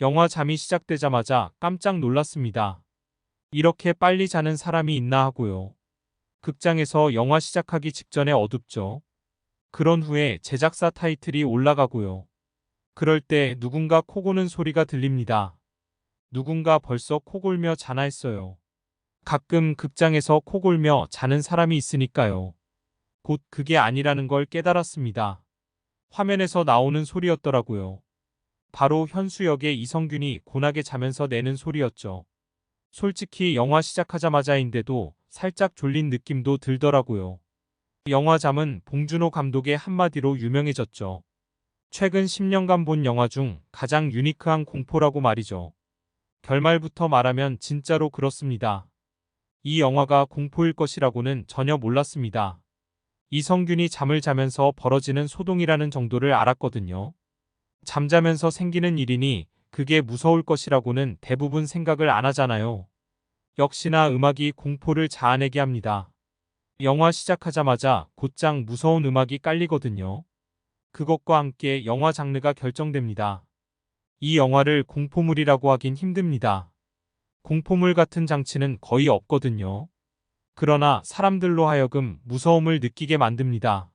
영화 잠이 시작되자마자 깜짝 놀랐습니다. 이렇게 빨리 자는 사람이 있나 하고요. 극장에서 영화 시작하기 직전에 어둡죠. 그런 후에 제작사 타이틀이 올라가고요. 그럴 때 누군가 코 고는 소리가 들립니다. 누군가 벌써 코 골며 자나 했어요. 가끔 극장에서 코 골며 자는 사람이 있으니까요. 곧 그게 아니라는 걸 깨달았습니다. 화면에서 나오는 소리였더라고요. 바로 현수 역의 이성균이 곤하게 자면서 내는 소리였죠. 솔직히 영화 시작하자마자인데도 살짝 졸린 느낌도 들더라고요. 영화 잠은 봉준호 감독의 한마디로 유명해졌죠. 최근 10년간 본 영화 중 가장 유니크한 공포라고 말이죠. 결말부터 말하면 진짜로 그렇습니다. 이 영화가 공포일 것이라고는 전혀 몰랐습니다. 이성균이 잠을 자면서 벌어지는 소동이라는 정도를 알았거든요. 잠자면서 생기는 일이니 그게 무서울 것이라고는 대부분 생각을 안 하잖아요. 역시나 음악이 공포를 자아내게 합니다. 영화 시작하자마자 곧장 무서운 음악이 깔리거든요. 그것과 함께 영화 장르가 결정됩니다. 이 영화를 공포물이라고 하긴 힘듭니다. 공포물 같은 장치는 거의 없거든요. 그러나 사람들로 하여금 무서움을 느끼게 만듭니다.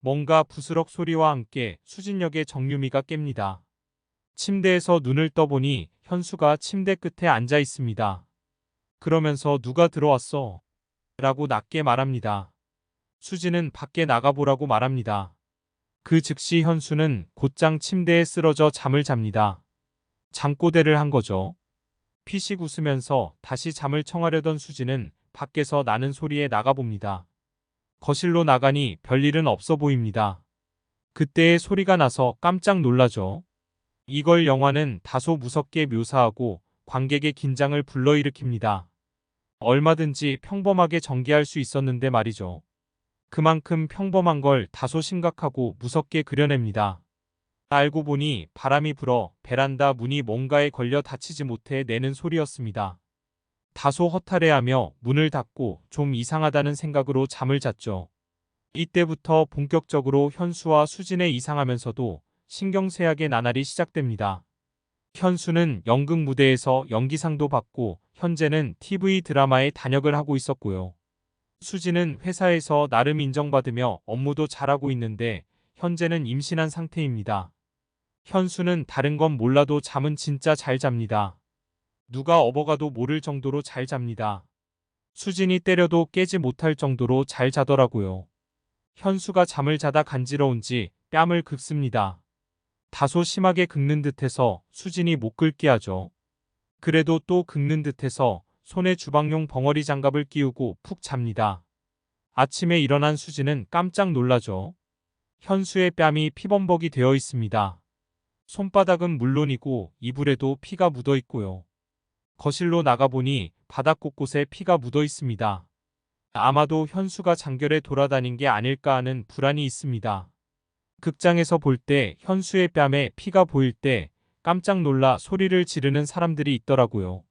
뭔가 부스럭 소리와 함께 수진 역의 정유미가 깹니다. 침대에서 눈을 떠보니 현수가 침대 끝에 앉아 있습니다. 그러면서 누가 들어왔어? 라고 낮게 말합니다. 수진은 밖에 나가보라고 말합니다. 그 즉시 현수는 곧장 침대에 쓰러져 잠을 잡니다. 잠꼬대를 한 거죠. 피식 웃으면서 다시 잠을 청하려던 수진은 밖에서 나는 소리에 나가봅니다. 거실로 나가니 별일은 없어 보입니다. 그때의 소리가 나서 깜짝 놀라죠. 이걸 영화는 다소 무섭게 묘사하고 관객의 긴장을 불러일으킵니다. 얼마든지 평범하게 전개할 수 있었는데 말이죠. 그만큼 평범한 걸 다소 심각하고 무섭게 그려냅니다. 알고 보니 바람이 불어 베란다 문이 뭔가에 걸려 닫히지 못해 내는 소리였습니다. 다소 허탈해하며 문을 닫고 좀 이상하다는 생각으로 잠을 잤죠. 이때부터 본격적으로 현수와 수진의 이상하면서도 신경쇠약의 나날이 시작됩니다. 현수는 연극 무대에서 연기상도 받고 현재는 TV 드라마에 단역을 하고 있었고요. 수진은 회사에서 나름 인정받으며 업무도 잘하고 있는데 현재는 임신한 상태입니다. 현수는 다른 건 몰라도 잠은 진짜 잘 잡니다. 누가 업어가도 모를 정도로 잘 잡니다. 수진이 때려도 깨지 못할 정도로 잘 자더라고요. 현수가 잠을 자다 간지러운지 뺨을 긁습니다. 다소 심하게 긁는 듯해서 수진이 못 긁게 하죠. 그래도 또 긁는 듯해서 손에 주방용 벙어리 장갑을 끼우고 푹 잡니다. 아침에 일어난 수진은 깜짝 놀라죠. 현수의 뺨이 피범벅이 되어 있습니다. 손바닥은 물론이고 이불에도 피가 묻어 있고요. 거실로 나가보니 바닥 곳곳에 피가 묻어 있습니다. 아마도 현수가 장결에 돌아다닌 게 아닐까 하는 불안이 있습니다. 극장에서 볼 때 현수의 뺨에 피가 보일 때 깜짝 놀라 소리를 지르는 사람들이 있더라고요.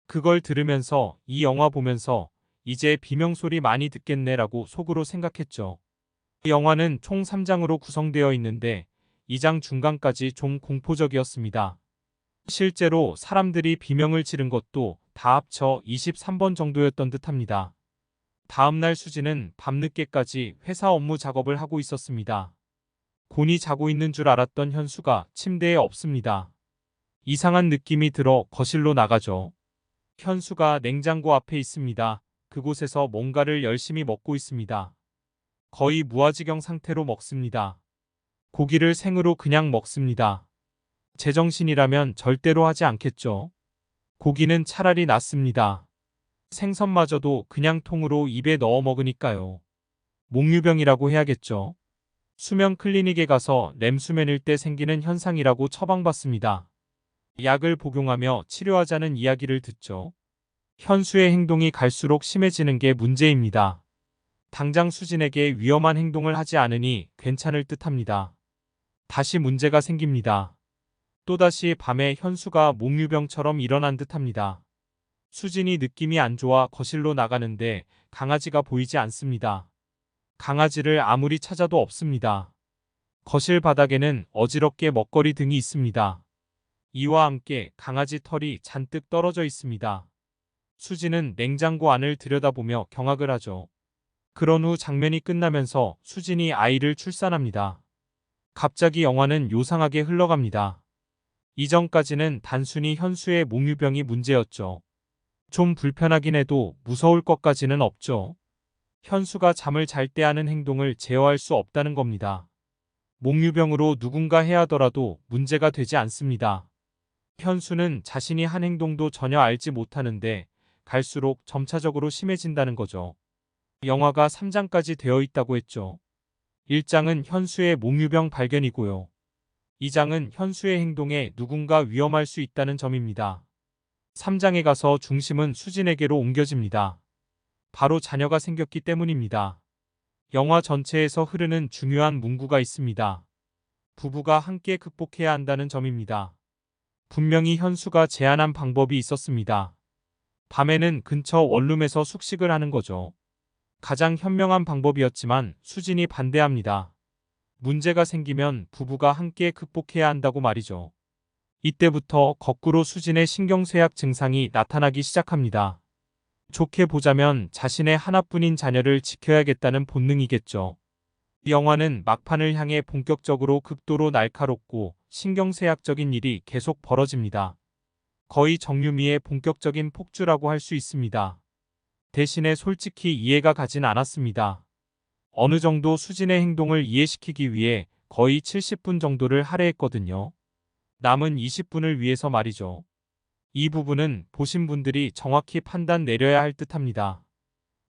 그걸 들으면서 이 영화 보면서 이제 비명소리 많이 듣겠네라고 속으로 생각했죠. 이 영화는 총 3장으로 구성되어 있는데 2장 중간까지 좀 공포적이었습니다. 실제로 사람들이 비명을 지른 것도 다 합쳐 23번 정도였던 듯합니다. 다음날 수진은 밤늦게까지 회사 업무 작업을 하고 있었습니다. 곤히 자고 있는 줄 알았던 현수가 침대에 없습니다. 이상한 느낌이 들어 거실로 나가죠. 현수가 냉장고 앞에 있습니다. 그곳에서 뭔가를 열심히 먹고 있습니다. 거의 무아지경 상태로 먹습니다. 고기를 생으로 그냥 먹습니다. 제정신이라면 절대로 하지 않겠죠. 고기는 차라리 낫습니다. 생선마저도 그냥 통으로 입에 넣어 먹으니까요. 몽유병이라고 해야겠죠. 수면 클리닉에 가서 렘수면일 때 생기는 현상이라고 처방받습니다. 약을 복용하며 치료하자는 이야기를 듣죠. 현수의 행동이 갈수록 심해지는 게 문제입니다. 당장 수진에게 위험한 행동을 하지 않으니 괜찮을 듯합니다. 다시 문제가 생깁니다. 또다시 밤에 현수가 몽유병처럼 일어난 듯합니다. 수진이 느낌이 안 좋아 거실로 나가는데 강아지가 보이지 않습니다. 강아지를 아무리 찾아도 없습니다. 거실 바닥에는 어지럽게 먹거리 등이 있습니다. 이와 함께 강아지 털이 잔뜩 떨어져 있습니다. 수지는 냉장고 안을 들여다보며 경악을 하죠. 그런 후 장면이 끝나면서 수진이 아이를 출산합니다. 갑자기 영화는 요상하게 흘러갑니다. 이전까지는 단순히 현수의 몽유병이 문제였죠. 좀 불편하긴 해도 무서울 것까지는 없죠. 현수가 잠을 잘 때 하는 행동을 제어할 수 없다는 겁니다. 몽유병으로 누군가 해하더라도 문제가 되지 않습니다. 현수는 자신이 한 행동도 전혀 알지 못하는데 갈수록 점차적으로 심해진다는 거죠. 영화가 3장까지 되어 있다고 했죠. 1장은 현수의 몽유병 발견이고요. 2장은 현수의 행동에 누군가 위험할 수 있다는 점입니다. 3장에 가서 중심은 수진에게로 옮겨집니다. 바로 자녀가 생겼기 때문입니다. 영화 전체에서 흐르는 중요한 문구가 있습니다. 부부가 함께 극복해야 한다는 점입니다. 분명히 현수가 제안한 방법이 있었습니다. 밤에는 근처 원룸에서 숙식을 하는 거죠. 가장 현명한 방법이었지만 수진이 반대합니다. 문제가 생기면 부부가 함께 극복해야 한다고 말이죠. 이때부터 거꾸로 수진의 신경쇠약 증상이 나타나기 시작합니다. 좋게 보자면 자신의 하나뿐인 자녀를 지켜야겠다는 본능이겠죠. 이 영화는 막판을 향해 본격적으로 극도로 날카롭고 신경쇠약적인 일이 계속 벌어집니다. 거의 정유미의 본격적인 폭주라고 할 수 있습니다. 대신에 솔직히 이해가 가진 않았습니다. 어느 정도 수진의 행동을 이해시키기 위해 거의 70분 정도를 할애했거든요. 남은 20분을 위해서 말이죠. 이 부분은 보신 분들이 정확히 판단 내려야 할 듯합니다.